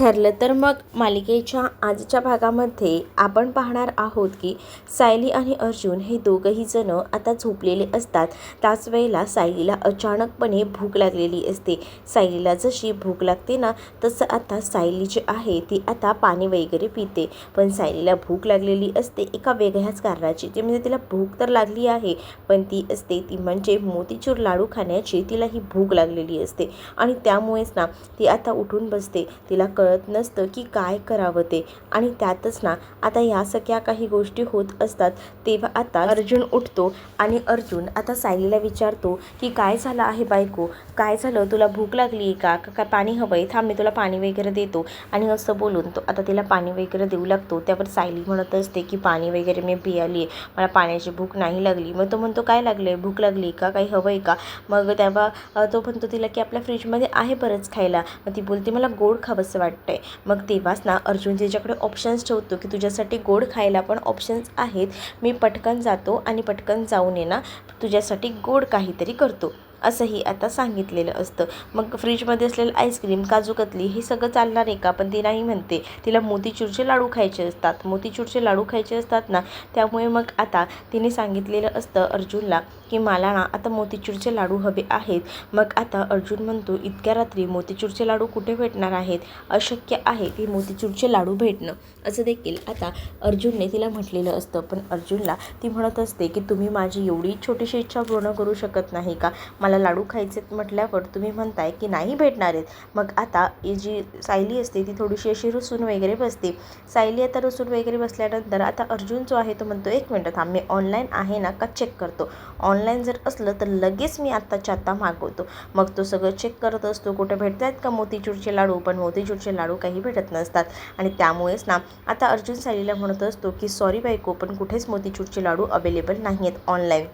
ठरलं तर मग मालिकेच्या आजच्या भागामध्ये आपण पाहणार आहोत की सायली आणि अर्जुन हे दोघंही जण आता झोपलेले असतात. त्याच वेळेला सायलीला अचानकपणे भूक लागलेली असते. सायलीला जशी भूक लागते ना तसं आता सायली जी आहे ती आता पाणी वगैरे पिते. पण सायलीला भूक लागलेली असते एका वेगळ्याच कारणाची. ते म्हणजे तिला भूक तर लागली आहे पण ती असते ती म्हणजे मोतीचूर लाडू खाण्याची तिला ही भूक लागलेली असते. आणि त्यामुळेच ना ती आता उठून बसते. तिला कळत नसतं की काय करावं ते. आणि त्यातच ना आता या सगळ्या काही गोष्टी होत असतात. तेव्हा आता अर्जुन उठतो आणि अर्जुन आता सायलीला विचारतो की काय झालं आहे बायको, काय झालं, तुला भूक लागली का, काय पाणी हवं आहे, थांब मी तुला पाणी वगैरे देतो. आणि असं बोलून तो आता तिला पाणी वगैरे देऊ लागतो. त्यावर सायली म्हणत असते की पाणी वगैरे मी पियाली आहे, मला पाण्याची भूक नाही लागली. मग तो म्हणतो काय लागलं आहे, भूक लागली का, काही हवं आहे का. मग तेव्हा तो म्हणतो तिला की आपल्या फ्रीजमध्ये आहे बरंच खायला. मग ती बोलते मला गोड खावंसं वाटतंय. मग तेव्हाच ना अर्जुन तिच्याकडे ऑप्शन्स ठेवतो की तुझ्यासाठी गोड खायला पण ऑप्शन्स आहेत, मी पटकन जातो आणि पटकन जाऊन ये ना तुझ्यासाठी गोड काहीतरी करतो असंही आता सांगितलेलं असतं. मग फ्रीजमध्ये असलेलं आईस्क्रीम, काजू कतली हे सगळं चालणार आहे का, पण ती नाही म्हणते. तिला मोतीचूरचे लाडू खायचे असतात, मोतीचूरचे लाडू खायचे असतात ना. त्यामुळे मग आता तिने सांगितलेलं असतं अर्जुनला की मला ना आता मोतीचूरचे लाडू हवे आहेत. मग आता अर्जुन म्हणतो इतक्या रात्री मोतीचूरचे लाडू कुठे भेटणार आहेत, अशक्य आहे की मोतीचूरचे लाडू भेटणं, असं देखील आता अर्जुनने तिला म्हटलेलं असतं. पण अर्जुनला ती म्हणत असते की तुम्ही माझी एवढी छोटीशी इच्छा पूर्ण करू शकत नाही का, मला लाडू खायचे म्हटल्यावर तुम्ही म्हणताय की नाही भेटणार आहेत. मग आता ही जी सायली असते ती थोडीशी अशी रुसून वगैरे बसते. सायली आता रुसून वगैरे बसल्यानंतर आता अर्जुन जो आहे तो म्हणतो एक मिनटं थांब, मी ऑनलाईन आहे ना का चेक करतो, ऑनलाईन जर असलं तर लगेच मी आत्ताच्या आत्ता मागवतो. मग तो सगळं चेक करत असतो कुठे भेटत आहेत का मोतीचूरचे लाडू, पण मोतीचूरचे लाडू काही भेटत नसतात. आणि त्यामुळेच ना आता अर्जुन सायलीला म्हणत असतो की सॉरी बायको, पण कुठेच मोतीचूरचे लाडू अवेलेबल नाही आहेत ऑनलाईन.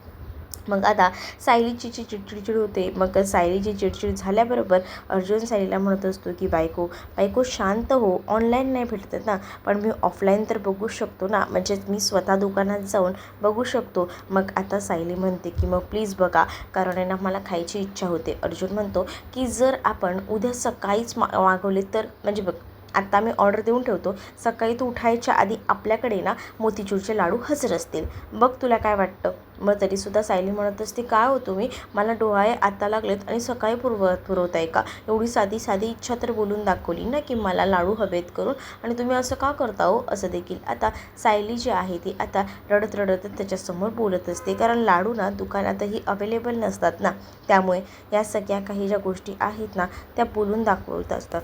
मग आता सायलीची चिडचिड होते. मग सायलीची चिडचिड झाल्याबरोबर अर्जुन सायलीला म्हणत असतो की बायको बायको शांत हो, ऑनलाईन नाही भेटत ना, पण मी ऑफलाईन तर बघू शकतो ना, म्हणजे मी स्वतः दुकानात जाऊन बघू शकतो. मग आता सायली म्हणते की मग प्लीज बघा, कारण आहे ना मला खायची इच्छा होते. अर्जुन म्हणतो की जर आपण उद्या सकाळीच मागवले तर, म्हणजे बघ आत्ता मी ऑर्डर देऊन ठेवतो, सकाळी तू उठायच्या आधी आपल्याकडे ना मोतीचूरचे लाडू हजर असतील, बघ तुला काय वाटतं. मग तरीसुद्धा सायली म्हणत असते काय हो तुम्ही, मला डोहाळे आता लागलेत आणि सकाळी पुरवताय का, एवढी साधी साधी इच्छा तर बोलून दाखवली ना की मला लाडू हवेत करून, आणि तुम्ही असं का करता हो. असं देखील आता सायली जी आहे ती आता रडत रडत त्याच्यासमोर बोलत असते. कारण लाडू ना दुकानातही अवेलेबल नसतात ना, त्यामुळे या सगळ्या काही ज्या गोष्टी आहेत ना त्या बोलून दाखवत असतात.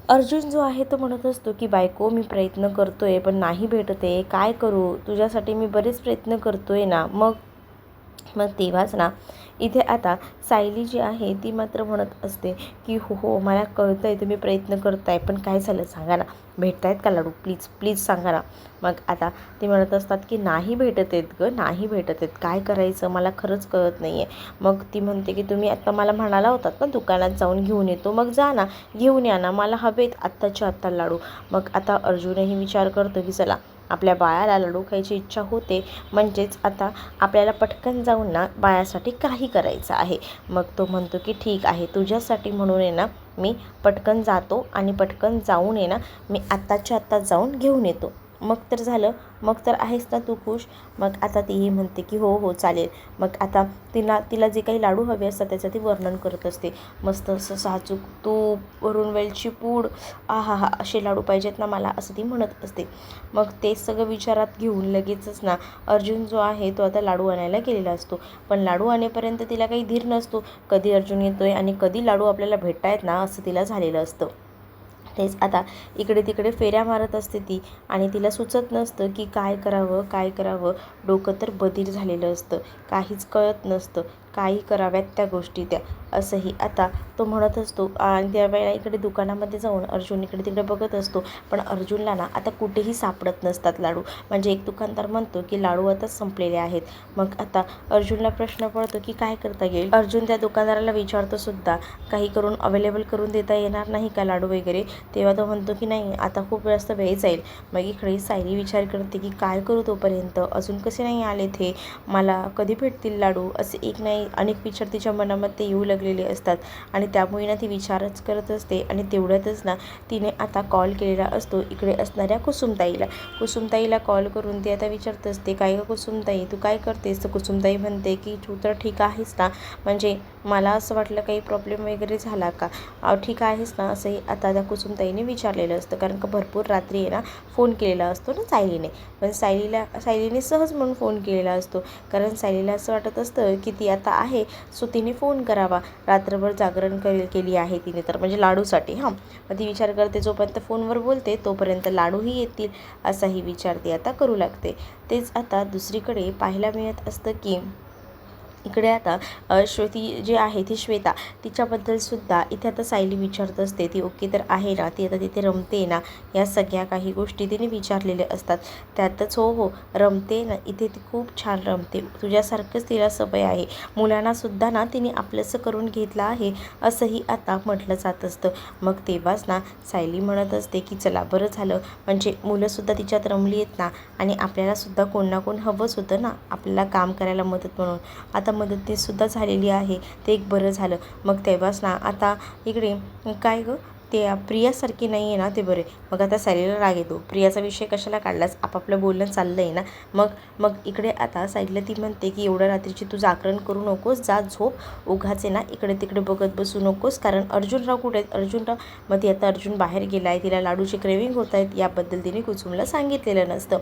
अर्जुन जो आहे तो म्हणत असतो की बायको मी प्रयत्न करतोय पण नाही भेटत आहे, काय करू, तुझ्यासाठी मी बरेच प्रयत्न करतोय ना. मग तेव्हाच ना इथे आता सायली जी आहे ती मात्र म्हणत असते की हो हो मला कळतं आहे तुम्ही प्रयत्न करताय, पण काय झालं सांगा ना, भेटत आहेत का लाडू, प्लीज प्लीज सांगा ना. मग आता ते म्हणत असतात की नाही भेटत आहेत गं, नाही भेटत आहेत, काय करायचं मला खरंच कळत नाही आहे. मग ती म्हणते की तुम्ही आत्ता मला म्हणाला होतात ना दुकानात जाऊन घेऊन येतो, मग जा ना घेऊन या ना, मला हवेत आत्ताच्या आत्ता लाडू. मग आता अर्जुनही विचार करतो की चला आपल्या बाळाला लाडू खायची इच्छा होते, म्हणजेच आता आपल्याला पटकन जाऊन ना बाळासाठी काही करायचं आहे. मग तो म्हणतो की ठीक आहे तुझ्यासाठी म्हणून आहे ना मी पटकन जातो आणि पटकन जाऊन आहे ना मी आत्ताच्या आत्ता जाऊन घेऊन येतो. मग तर झालं, मग तर आहेस ना तू खुश. मग आता तीही म्हणते की हो हो चालेल. मग आता तिला जे काही लाडू हवे असतात त्याचं ती वर्णन करत असते. मस्त असं साजूक तूप, वरून वेलची पूड, आहा हा असे लाडू पाहिजेत ना मला, असं ती म्हणत असते. मग ते सगळं विचारात घेऊन लगेचच ना अर्जुन जो आहे तो आता लाडू आणायला गेलेला असतो. पण लाडू आणेपर्यंत तिला काही धीर नसतो, कधी अर्जुन येतोय आणि कधी लाडू आपल्याला भेटतायत ना असं तिला झालेलं असतं. तेच आता इकडे तिकडे फेऱ्या मारत असते ती आणि तिला सुचत नसतं की काय करावं काय करावं. डोकं तर बधीर झालेलं असतं, काहीच कळत नसतं, काही कराव्यात त्या गोष्टी त्या, असंही आता तो म्हणत असतो. आणि त्यावेळेला इकडे दुकानामध्ये जाऊन अर्जुन इकडे तिकडे बघत असतो, पण अर्जुनला ना आता कुठेही सापडत नसतात लाडू. म्हणजे एक दुकानदार म्हणतो की लाडू आता संपलेले आहेत. मग आता अर्जुनला प्रश्न पडतो की काय करता येईल. अर्जुन त्या दुकानदाराला विचारतो सुद्धा, काही करून अवेलेबल करून देता येणार नाही का लाडू वगैरे. तेव्हा तो म्हणतो की नाही आता खूप जास्त वेळ जाईल. मग इकडे सायली विचार करते की काय करू तोपर्यंत, अजून कसे नाही आले ते, मला कधी भेटतील लाडू. असे एक नाही अनेक विचार तिच्या मनामध्ये येऊ लागलेले असतात आणि त्यामुळे ना ती विचारच करत असते. आणि तेवढ्यातच ना तिने आता कॉल केलेला असतो इकडे असणाऱ्या कुसुमताईला कॉल करून ती आता विचारत असते, काय गं कुसुमताई, तू काय करतेस? तर कुसुमताई म्हणते की तू तर ठीक आहेस ना, म्हणजे मला असं वाटलं काही प्रॉब्लेम वगैरे झाला का, ठीक आहेस ना, असंही आता त्या कुसुमताईने विचारलेलं असतं. कारण का भरपूर रात्री आहे ना फोन केलेला असतो ना सायलीने, पण सायलीने सहज म्हणून फोन केलेला असतो. कारण सायलीला असं वाटत असतं की ती आता आहे सो तिने फोन करावा, रात्रभर जागरण केली आहे तिने तर, म्हणजे लाडूसाठी. मग ती विचार करते जोपर्यंत फोनवर बोलते तोपर्यंत लाडूही येतील असाही विचार ती आता करू लागते. तेच आता दुसरीकडे पाहायला मिळत असतं की इकडे आता ती जी आहे ती श्वेता, तिच्याबद्दल सुद्धा इथे आता सायली विचारत असते, ती ओके तर आहे ना, ती आता तिथे रमते ना, या सगळ्या काही गोष्टी तिने विचारलेल्या असतात. त्यातच हो रमते ना, इथे ती खूप छान रमते, तुझ्यासारखंच तिला सवय आहे, मुलांनासुद्धा ना तिने आपलंसं करून घेतलं आहे असंही आता म्हटलं जात असतं. मग तेव्हाच ना सायली म्हणत असते की चला बरं झालं, म्हणजे मुलंसुद्धा तिच्यात रमली आहेत ना, आणि आपल्यालासुद्धा कोण ना कोण हवंच होतं ना आपल्याला काम करायला मदत म्हणून, आता मदतीसुद्धा झालेली आहे, ते एक बरं झालं. मग तेव्हाच ना आता इकडे काय गं, ते प्रियासारखी नाही आहे ना ते बरे. मग आता सायलीला राग येतो, प्रियाचा विषय कशाला काढलास, आपापलं बोलणं चाललं आहे ना. मग इकडे आता सायलीला ती म्हणते की एवढ्या रात्रीची तू जागरण करू नकोस, जा झोप, उगाचे ना इकडे तिकडे बघत बसू नकोस. कारण अर्जुनराव कुठे आहेत, अर्जुनराव, मग ती आता अर्जुन बाहेर गेला आहे, तिला लाडूची क्रेविंग होत आहेत याबद्दल तिने कुसुमला सांगितलेलं नसतं.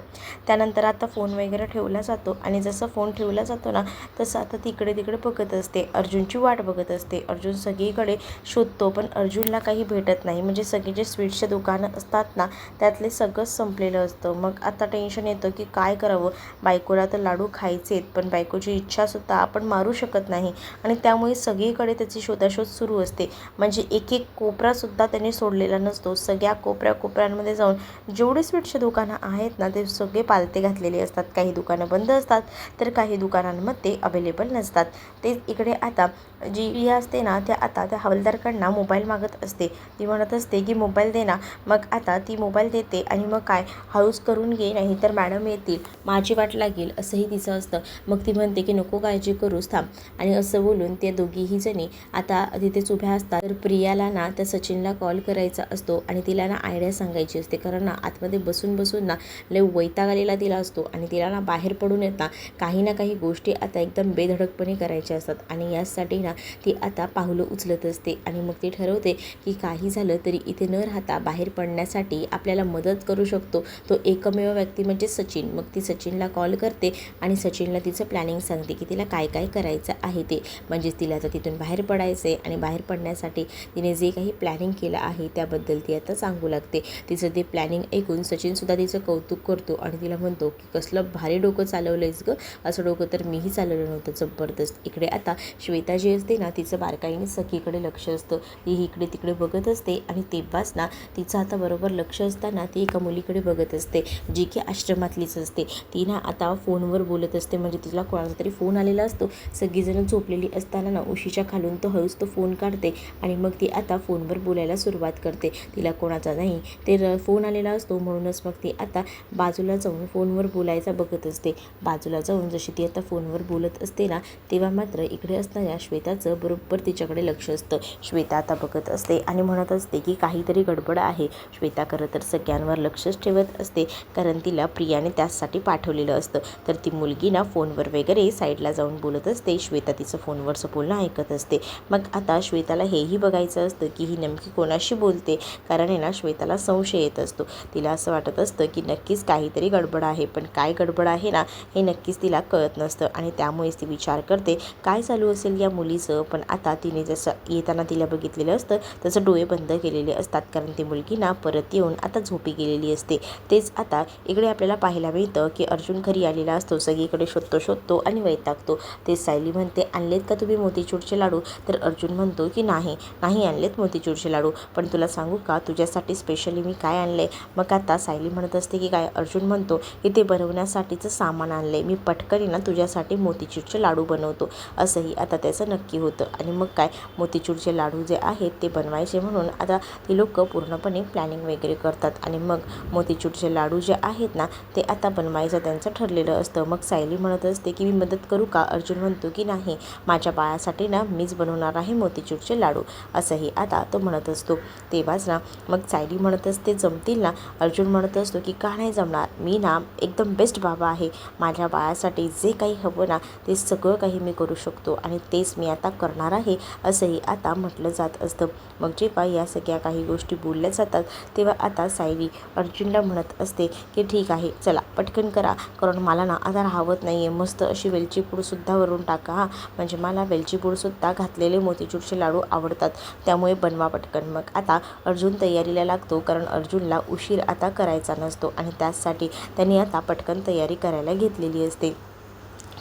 त्यानंतर आता फोन वगैरे ठेवला जातो आणि जसं फोन ठेवला जातो ना तसं आता ती इकडे तिकडे बघत असते, अर्जुनची वाट बघत असते. अर्जुन सगळीकडे शोधतो पण अर्जुनला काही भेटत नाही, म्हणजे सगळे जे स्वीट्सचे दुकानं असतात ना त्यातले सगळंच संपलेलं असतं. मग आता टेन्शन येतं की काय करावं, बायकोला तर लाडू खायचेत पण बायकोची इच्छासुद्धा आपण मारू शकत नाही, आणि त्यामुळे सगळीकडे त्याची शोधाशोध सुरू असते. म्हणजे एक एक कोपरासुद्धा त्याने सोडलेला नसतो, सगळ्या कोपऱ्यांमध्ये जाऊन जेवढे स्वीट्सचे दुकानं आहेत ना ते सगळे पालथे घातलेले असतात. काही दुकानं बंद असतात तर काही दुकानांमध्ये अवेलेबल नसतात. ते इकडे आता जी प्रिया असते ना त्या आता त्या हवालदारकडनं मोबाईल मागत असते, ती म्हणत असते की मोबाईल दे ना. मग आता ती मोबाईल देते आणि मग काय, हळूच करून घे नाही तर मॅडम येतील, माझी वाट लागेल असंही तिचं असतं. मग ती म्हणते की नको काळजी करूच, थांब, आणि असं बोलून त्या दोघीही जणी आता तिथेच उभ्या असतात. तर प्रियाला ना त्या सचिनला कॉल करायचा असतो आणि तिला ना आयडिया सांगायची असते, कारण ना आतमध्ये बसून ना लय वैताग आलेला तिला असतो आणि तिला ना बाहेर पडून येता काही ना काही गोष्टी आता एकदम बेधडकपणे करायच्या असतात. आणि यासाठी ना ती आता पावलं उचलत असते आणि मग ती ठरवते की काही झालं तरी इथे न राहता बाहेर पडण्यासाठी आपल्याला मदत करू शकतो तो एकमेव व्यक्ती म्हणजे सचिन. मग ती सचिनला कॉल करते आणि सचिनला तिचं प्लॅनिंग सांगते की तिला काय काय करायचं आहे ते, म्हणजेच तिला आता तिथून बाहेर पडायचं आहे आणि बाहेर पडण्यासाठी तिने जे काही प्लॅनिंग केलं आहे त्याबद्दल ती आता सांगू लागते. तिचं ते प्लॅनिंग ऐकून सचिनसुद्धा तिचं कौतुक करतो आणि तिला म्हणतो की कसलं भारी डोकं चालवलंयस गं, असं डोकं तर मीही चालवलं नव्हतं, जबरदस्त. इकडे आता श्वेता जी असते ना तिचं बारकाईने सखीकडे लक्ष असतं, ती इकडे तिकडे बघत असते आणि तेव्हाच ना तिचं आता बरोबर लक्ष असताना ती एका मुलीकडे बघत असते जी की आश्रमातलीच असते. ती ना आता फोनवर बोलत असते, म्हणजे तिला कोणाचा तरी फोन आलेला असतो, सगळीजणं झोपलेली असताना ना उशीच्या खालून तो हळूच तो फोन काढते आणि मग ती आता फोनवर बोलायला सुरुवात करते. तिला कोणाचा नाही ते फोन आलेला असतो, म्हणूनच मग ती आता बाजूला जाऊन फोनवर बोलायचा बघत असते. बाजूला जाऊन जशी ती आता फोनवर बोलत असते ना तेव्हा मात्र इकडे असणाऱ्या श्वेताचं बरोबर तिच्याकडे लक्ष असतं. श्वेता आता बघत असते आणि म्हणत असते की काहीतरी गडबड आहे. श्वेता खरं तर सगळ्यांवर लक्षच ठेवत असते, कारण तिला प्रियाने त्यासाठी पाठवलेलं असतं. तर ती मुलगी ना फोनवर वगैरे साईडला जाऊन बोलत असते, श्वेता तिचं फोनवरचं बोलणं ऐकत असते. मग आता श्वेताला हेही बघायचं असतं की ही नेमकी कोणाशी बोलते, कारण आहे ना श्वेताला संशय येत असतो. तिला असं वाटत असतं की नक्कीच काहीतरी गडबड आहे, पण काय गडबड आहे ना हे नक्कीच तिला कळत नसतं आणि त्यामुळेच ती विचार करते काय चालू असेल या मुलीचं. पण आता तिने जसं येताना तिला बघितलेलं असतं तसं डोळे बंद केलेले असतात, कारण ती मुलगी ना परत येऊन आता झोपी गेलेली असते. तेच आता इकडे आपल्याला पाहायला मिळतं की अर्जुन घरी आलेला असतो, सगळीकडे शोधतो आणि वैतागतो. ते सायली म्हणते आणलेत का तुम्ही मोतीचूरचे लाडू, तर अर्जुन म्हणतो की नाही आणलेत मोतीचूरचे लाडू, पण तुला सांगू का तुझ्यासाठी स्पेशली मी काय आणले. मग आता सायली म्हणत असते की काय, अर्जुन म्हणतो की ते बनवण्यासाठीचं सामान आणले, मी पटकन ना तुझ्यासाठी मोतीचूरचे लाडू बनवतो. असंही आता त्याचं नक्की होतं आणि मग काय मोतीचूरचे लाडू जे आहेत ते बनवायचे म्हणून आता ती लोक पूर्णपणे प्लॅनिंग वगैरे करतात आणि मग मोतीचूरचे लाडू जे आहेत ना ते आता बनवायचं त्यांचं ठरलेलं असतं. मग सायली म्हणत असते की मी मदत करू का? अर्जुन म्हणतो की नाही, माझ्या बाळासाठी ना मीच बनवणार आहे मोतीचूरचे लाडू, असंही आता तो म्हणत असतो. तेव्हाच ना मग सायली म्हणत असते जमतील ना? अर्जुन म्हणत असतो की का नाही जमणार, मी ना एकदम बेस्ट बाबा आहे, माझ्या बाळासाठी जे काही हवं ना ते सगळं काही मी करू शकतो आणि तेच मी आता करणार आहे, असंही आता म्हटलं जात असतं. मग जेव्हा या सगळ्या काही गोष्टी बोलल्या जातात तेव्हा आता सायली अर्जुनला म्हणत असते की ठीक आहे चला पटकन करा, कारण मला ना आता राहवत नाही आहे, मस्त अशी वेलची पूडसुद्धा वरून टाका हां, म्हणजे मला वेलची पूडसुद्धा घातलेले मोतीचूरचे लाडू आवडतात, त्यामुळे बनवा पटकन. मग आता अर्जुन तयारीला लागतो, कारण अर्जुनला उशीर आता करायचा नसतो आणि त्याचसाठी त्यांनी आता पटकन तयारी करायला घेतलेली असते.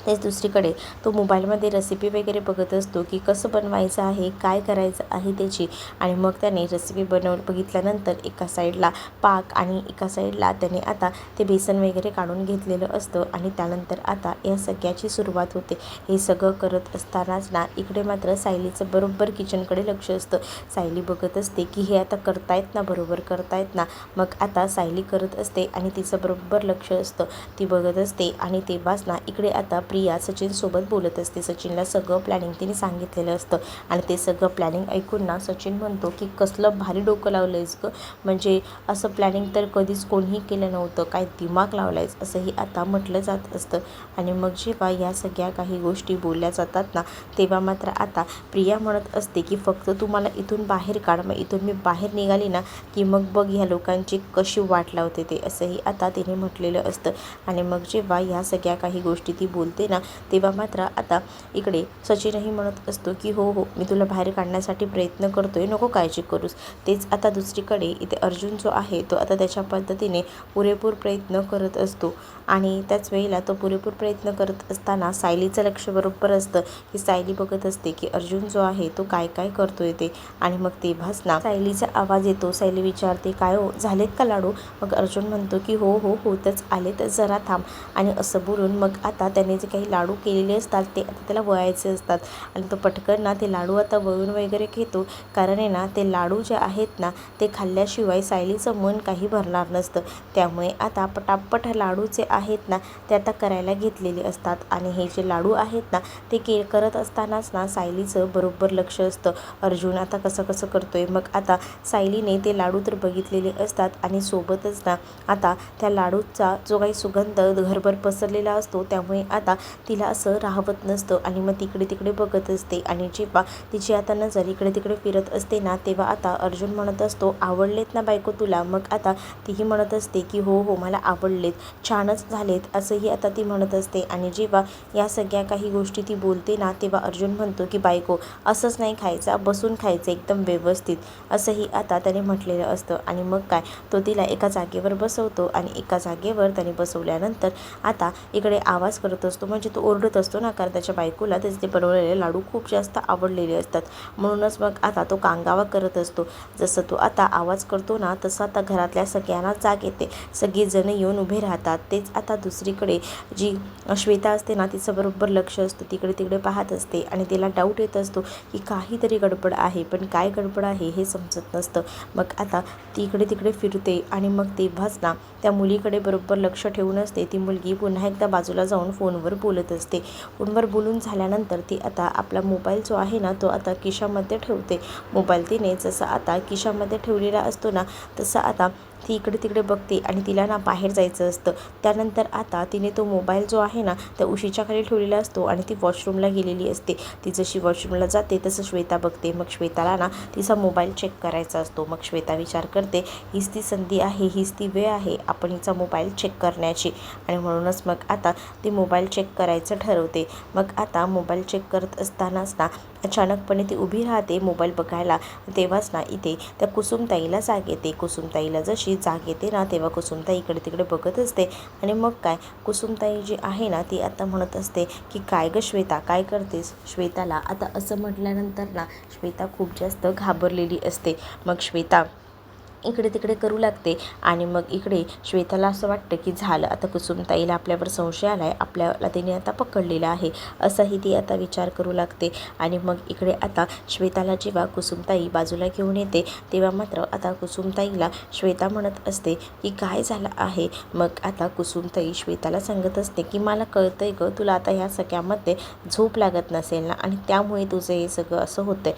तेच दुसरीकडे तो मोबाईलमध्ये रेसिपी वगैरे बघत असतो की कसं बनवायचं आहे, काय करायचं आहे त्याची. आणि मग त्याने रेसिपी बघितल्यानंतर एका साईडला पाक आणि एका साईडला त्याने आता ते बेसन वगैरे काढून घेतलेलं असतं आणि त्यानंतर आता या सगळ्याची सुरुवात होते. हे सगळं करत असतानाच ना इकडे मात्र सायलीचं बरोबर किचनकडे लक्ष असतं. सायली बघत असते की हे आता करतायत ना, बरोबर करतायत ना. मग आता सायली करत असते आणि तिचं बरोबर लक्ष असतं, ती बघत असते. आणि तेव्हाच ना इकडे आता प्रिया सचिनसोबत बोलत असते. सचिनला सगळं प्लॅनिंग तिने सांगितलेलं असतं आणि ते सगळं प्लॅनिंग ऐकून ना सचिन म्हणतो की कसलं भारी डोकं लावलं आहेस गं, म्हणजे असं प्लॅनिंग तर कधीच कोणीही केलं नव्हतं, काय दिमाग लावला आहेस, असंही आता म्हटलं जात असतं. आणि मग जेव्हा या सगळ्या काही गोष्टी बोलल्या जातात ना तेव्हा मात्र आता प्रिया म्हणत असते की फक्त तू मला इथून बाहेर काढ, मग इथून मी बाहेर निघाली ना की मग बघ ह्या लोकांची कशी वाट लावते ते, असंही आता तिने म्हटलेलं असतं. आणि मग जेव्हा ह्या सगळ्या काही गोष्टी ती बोलते ना तेव्हा मात्र आता इकडे सचिनही म्हणत असतो की हो हो मी तुला बाहेर काढण्यासाठी प्रयत्न करतोय, नको काळजी करूस. तेच आता दुसरीकडे इथे अर्जुन जो आहे तो आता त्याच्या पद्धतीने पुरेपूर प्रयत्न करत असतो आणि त्याच वेळेला तो पुरेपूर प्रयत्न करत असताना सायलीचं लक्ष बरोबर असतं की सायली बघत असते की अर्जुन जो आहे तो काय काय करतोय ते. आणि मग तेव्हाच ना सायलीचा आवाज येतो. सायली विचारते काय हो झालेत का लाडू? मग अर्जुन म्हणतो की हो हो होतच आले, तर जरा थांब. आणि असं बोलून मग आता त्याने जे काही लाडू केलेले असतात ते आता त्याला वळायचे असतात आणि तो पटकन ना ते लाडू आता वळून वगैरे घेतो, कारण आहे ना ते लाडू जे आहेत ना ते खाल्ल्याशिवाय सायलीचं मन काही भरणार नसतं. त्यामुळे आता पटापट लाडू जे आहेत ना ते आता करायला घेतलेले असतात आणि हे जे लाडू आहेत ना ते करत असतानाच ना सायलीचं बरोबर लक्ष असतं अर्जुन आता कसं कसं करतोय. मग आता सायलीने ते लाडू तर बघितलेले असतात आणि सोबतच ना आता त्या लाडूचा जो काही सुगंध घरभर पसरलेला असतो त्यामुळे आता तिला असं राहवत नसतं आणि मग तिकडे तिकडे बघत असते. आणि जेव्हा तिची आता नजर इकडे तिकडे फिरत असते ना तेव्हा आता अर्जुन म्हणत असतो आवडलेत ना बायको तुला? मग आता तीही म्हणत असते की हो हो मला आवडलेत, छानच झालेत, असंही आता ती म्हणत असते. आणि जेव्हा या सगळ्या काही गोष्टी ती बोलते ना तेव्हा अर्जुन म्हणतो की बायको असंच नाही खायचं, बसून खायचं एकदम व्यवस्थित, असंही आता त्याने म्हटलेलं असतं. आणि मग काय तो तिला एका जागेवर बसवतो आणि एका जागेवर त्याने बसवल्यानंतर आता इकडे आवाज करत असतो, म्हणजे तो ओरडत असतो ना, कारण त्याच्या बायकोला त्याचे ते बनवलेले लाडू खूप जास्त आवडलेले असतात. म्हणूनच मग आता तो कांगावा करत असतो. जसं तो आता आवाज करतो ना तसं आता घरातल्या सगळ्यांना जाग येते, सगळेजण येऊन उभे राहतात. तेच आता दुसरीकडे जी श्वेता असते ना तिचं बरोबर लक्ष असतं, तिकडे तिकडे पाहत असते आणि तिला डाऊट येत असतो की काहीतरी गडबड आहे, पण काय गडबड आहे हे समजत नसतं. मग आता ती इकडे तिकडे फिरते आणि मग तेव्हाच ना त्या मुलीकडे बरोबर लक्ष ठेवून असते. ती मुलगी पुन्हा एकदा बाजूला जाऊन फोनवर बोलत असते. फोनवर बोलून झाल्यानंतर ती आता आपला मोबाईल जो आहे ना तो आता खिशामध्ये ठेवते. मोबाईल तिने जसा आता खिशामध्ये ठेवलेला असतो ना तसं आता ती इकडे तिकडे बघते आणि तिला ना बाहेर जायचं असतं. त्यानंतर आता तिने तो मोबाईल जो आहे ना त्या उशीच्या खाली ठेवलेला असतो आणि ती वॉशरूमला गेलेली असते. ती जशी वॉशरूमला जाते तसं श्वेता बघते. मग श्वेताला ना तिचा मोबाईल चेक करायचा असतो. मग श्वेता विचार करते हीच ती संधी आहे, हीच ती वेळ आहे आपण हिचा मोबाईल चेक करण्याची. आणि म्हणूनच मग आता ती मोबाईल चेक करायचं ठरवते. मग आता मोबाईल चेक करत असतानाच ना अचानकपणे ती उभी राहते मोबाईल बघायला. तेव्हाच ना इथे त्या कुसुमताईला जाग येते. कुसुमताईला जशी जाग येते ना तेव्हा कुसुमताई इकडे तिकडे बघत असते. आणि मग काय कुसुमताई जी आहे ना ती आता म्हणत असते की काय गं श्वेता काय करतेस? श्वेताला आता असं म्हटल्यानंतर ना श्वेता खूप जास्त घाबरलेली असते. मग श्वेता इकडे तिकडे करू लागते आणि मग इकडे श्वेताला असं वाटतं की झालं आता कुसुमताईला आपल्यावर संशय आला आहे, आपल्याला तिने आता पकडलेला आहे असंही ती आता विचार करू लागते. आणि मग इकडे आता श्वेताला जेव्हा कुसुमताई बाजूला घेऊन येते तेव्हा मात्र आता कुसुमताईला श्वेता म्हणत असते की काय झालं आहे. मग आता कुसुमताई श्वेताला सांगत असते की मला कळतंय ग, तुला आता ह्या सगळ्यामध्ये झोप लागत नसेल ना आणि त्यामुळे तुझं हे सगळं असं होतंय,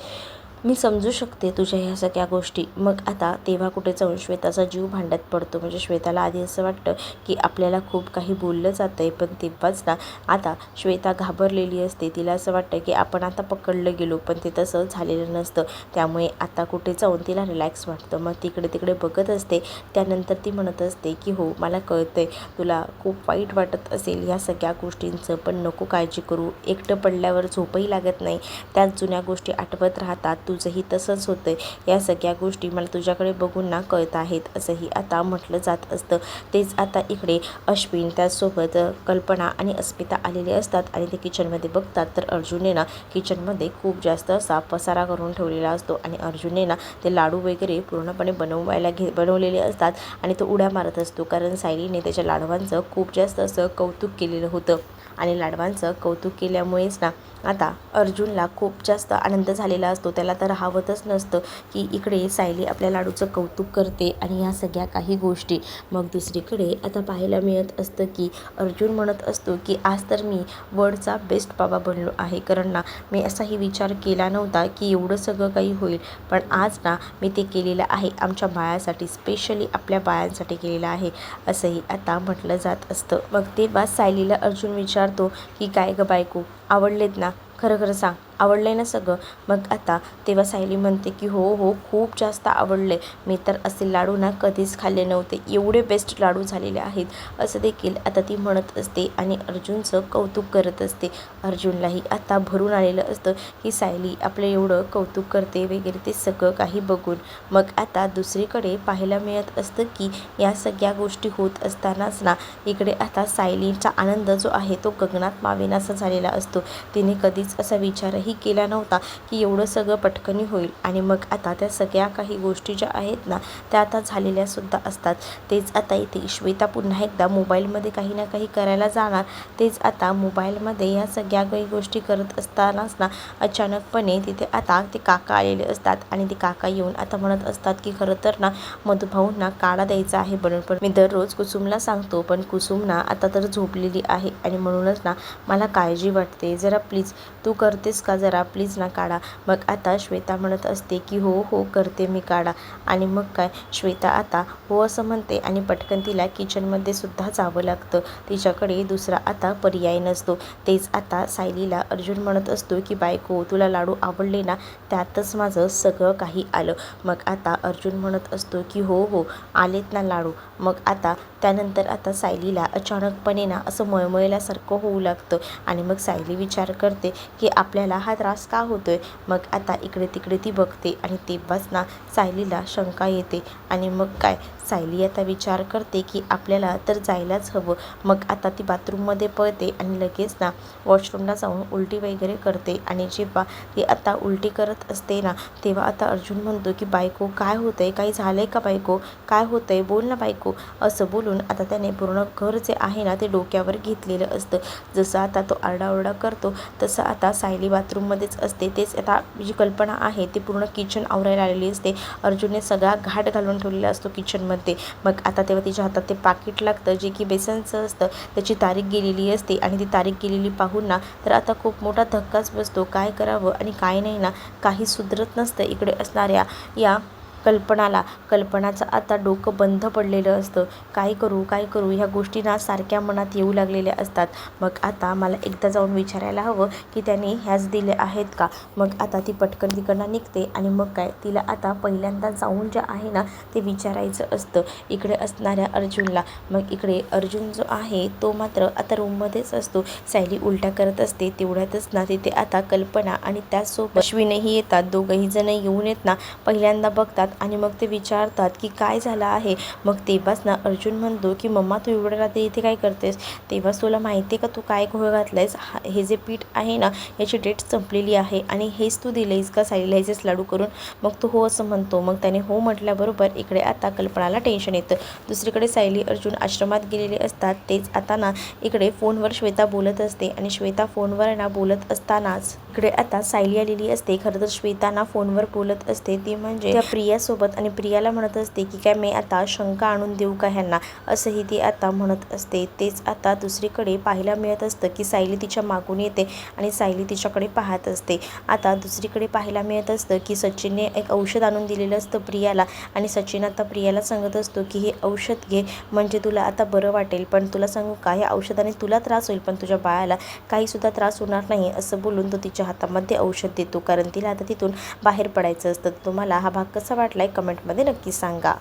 मी समजू शकते तुझ्या ह्या सगळ्या गोष्टी. मग आता तेव्हा कुठे जाऊन श्वेताचा जीव भांड्यात पडतो. म्हणजे श्वेताला आधी असं वाटतं की आपल्याला खूप काही बोललं जातं आहे, पण तेव्हाच ना आता श्वेता घाबरलेली असते. तिला असं वाटतं की आपण आता पकडलं गेलो, पण ते तसं झालेलं नसतं. त्यामुळे आता कुठे जाऊन तिला रिलॅक्स वाटतं. मग तिकडे तिकडे बघत असते. त्यानंतर ती म्हणत असते की हो मला कळतंय तुला खूप वाईट वाटत असेल ह्या सगळ्या गोष्टींचं, पण नको काळजी करू. एकटं पडल्यावर झोपही लागत नाही, त्याच जुन्या गोष्टी आठवत राहतात. तुझंही तसंच होतं आहे, या सगळ्या गोष्टी मला तुझ्याकडे बघून ना कळत आहेत असंही आता म्हटलं जात असतं. तेच आता इकडे अश्विन त्याचसोबत कल्पना आणि अस्मिता आलेले असतात आणि ते किचनमध्ये बघतात तर अर्जुनने ना किचनमध्ये खूप जास्त असा पसारा करून ठेवलेला असतो आणि अर्जुनने ना ते लाडू वगैरे पूर्णपणे बनवलेले असतात आणि तो उड्या मारत असतो, कारण सायलीने त्याच्या लाडवांचं खूप जास्त असं कौतुक केलेलं होतं आणि लाडवांचं कौतुक केल्यामुळेच ना आता अर्जुनला खूप जास्त आनंद झालेला असतो. त्याला तर राहावतच नसतं की इकडे सायली आपल्या लाडूचं कौतुक करते आणि ह्या सगळ्या काही गोष्टी. मग दुसरीकडे आता पाहायला मिळत असतं की अर्जुन म्हणत असतो की आज तर मी वर्ल्डचा बेस्ट बाबा बनलो आहे, कारण ना मी असाही विचार केला नव्हता की एवढं सगळं काही होईल, पण आज ना मी ते केलेलं आहे आमच्या बाळासाठी, स्पेशली आपल्या बाळांसाठी केलेलं आहे असंही आता म्हटलं जात असतं. मग तेव्हा सायलीला अर्जुन विचारतो की काय ग बायको, आवडलेत ना, खरं खरं सांग आवडलं आहे ना सगळं. मग आता तेव्हा सायली म्हणते की हो हो खूप जास्त आवडले, मी तर असे लाडू ना कधीच खाल्ले नव्हते, एवढे बेस्ट लाडू झालेले आहेत असं देखील आता ती म्हणत असते आणि अर्जुनचं कौतुक करत असते. अर्जुनलाही आता भरून आलेलं असतं की सायली आपलं एवढं कौतुक करते वगैरे ते सगळं काही बघून. मग आता दुसरीकडे पाहायला मिळत असतं की या सगळ्या गोष्टी होत असतानाच ना इकडे आता सायलीचा आनंद जो आहे तो गगनात मावेनासा झालेला असतो. तिने कधीच असा विचारही केला नव्हता की एवढं सगळं पटकनी होईल आणि मग आता त्या सगळ्या काही गोष्टी ज्या आहेत ना त्या आता झालेल्या सुद्धा असतात. तेच आता इथे श्वेता पुन्हा एकदा मोबाईलमध्ये काही ना काही करायला जाणार. तेच आता मोबाईलमध्ये या सगळ्या काही गोष्टी करत असतानाच ना अचानकपणे तिथे आता ते काका आलेले असतात आणि ते काका येऊन आता म्हणत असतात की खरं तर ना मधुभाऊंना काढा द्यायचा आहे बनवून, पण मी दररोज कुसुमला सांगतो, पण कुसुम ना आता तर झोपलेली आहे आणि म्हणूनच ना मला काळजी वाटते, जरा प्लीज तू करतेस का, जरा प्लीज ना काढा. मग आता श्वेता म्हणत असते की हो हो करते मी काढा. आणि मग काय श्वेता आता हो असं म्हणते आणि पटकन तिला किचनमध्ये सुद्धा जावं लागतं, तिच्याकडे दुसरा आता पर्याय नसतो. तेच आता सायलीला अर्जुन म्हणत असतो की बायको तुला लाडू आवडले ना, त्यातच माझं सगळं काही आलं. मग आता अर्जुन म्हणत असतो की हो हो आलेत ना लाडू. मग आता त्यानंतर आता सायलीला अचानकपणे ना असं मळमळल्यासारखं होऊ लागतं आणि मग सायली विचार करते की आपल्याला हा त्रास का होतोय. मग आता इकडे तिकडे ती बघते आणि तेव्हाच ना सायलीला शंका येते आणि मग काय सायली आता विचार करते की आपल्याला तर जायलाच हवं. मग आता ती बाथरूममध्ये पळते आणि लगेच ना वॉशरूमला जाऊन उलटी वगैरे करते आणि जेव्हा ती आता उलटी करत असते ना तेव्हा आता अर्जुन म्हणतो की बायको काय होतंय, काही झालंय का बायको, काय होतंय बोल ना बायको. असं बोलून आता त्याने पूर्ण घर जे आहे ना ते डोक्यावर घेतलेलं असतं. जसं आता तो आरडाओरडा करतो तसं आता सायली बाथरूममध्येच असते. तेच आता जी कल्पना आहे ती पूर्ण किचन आवरायला आलेली असते. अर्जुनने सगळा घाट घालून ठेवलेला असतो किचनमध्ये. मग आता तेव्हा तिच्या हातात ते पाकिट लागतं जे की बेसनचं असतं, त्याची तारीख गेलेली असते आणि ती तारीख गेलेली पाहून ना तर आता खूप मोठा धक्काच बसतो. काय करावं आणि काय नाही ना काही सुधरत नसतं इकडे असणाऱ्या या कल्पनाचं आता डोकं बंद पडलेलं असतं. काय करू ह्या गोष्टी ना सारख्या मनात येऊ लागलेल्या असतात. मग आता मला एकदा जाऊन विचारायला हवं की त्याने ह्याच दिले आहेत का. मग आता ती पटकन तिकडनं निघते आणि मग काय तिला आता पहिल्यांदा जाऊन जे आहे ना ते विचारायचं असतं इकडे असणाऱ्या अर्जुनला. मग इकडे अर्जुन जो आहे तो मात्र आता रूममध्येच असतो. सायली उलट्या करत असते तेवढ्यातच ना तिथे आता कल्पना आणि त्याचसोबत अश्विनही येतात. दोघंही जण येऊन येत ना पहिल्यांदा बघतात आणि मग ते विचारतात की काय झालं आहे. मग तेव्हाच ना अर्जुन म्हणतो की मम्मा तू एवढ्या रात्री इथे काय करतेस. तेव्हाच तुला माहिती आहे का तू काय घोळ घातलायस. हे जे पीठ आहे ना याची डेट संपलेली आहे आणि हेच तू दिलेस का सायलीला ह्याचेच लाडू करून. मग तो हो असं म्हणतो. मग त्याने हो म्हटल्याबरोबर इकडे आता कल्पनाला टेन्शन येतं. दुसरीकडे सायली अर्जुन आश्रमात गेलेले असतात. तेच आता ना इकडे फोनवर श्वेता बोलत असते आणि श्वेता फोनवर ना बोलत असतानाच इकडे आता सायली आलेली असते. खरं तर श्वेता ना फोनवर बोलत असते ती म्हणजे त्या प्रियासोबत आणि प्रियाला म्हणत असते की काय मी आता शंका आणून देऊ का ह्यांना, असंही ती आता म्हणत असते. तेच आता दुसरीकडे पाहायला मिळत असतं की सायली तिच्या मागून येते आणि सायली तिच्याकडे पाहत असते. आता दुसरीकडे पाहायला मिळत असतं की सचिनने एक औषध आणून दिलेलं असतं प्रियाला आणि सचिन आता प्रियाला सांगत असतो की हे औषध घे म्हणजे तुला आता बरं वाटेल. पण तुला सांगू का या औषधाने तुला त्रास होईल पण तुझ्या बाळाला काहीसुद्धा त्रास होणार नाही, असं बोलून तो तिच्या हातामध्ये औषध देतो. कारण तिला आता तिथून बाहेर पडायचं असतं. तुम्हाला हा भाग कसा वाटलाय कमेंटमध्ये नक्की सांगा.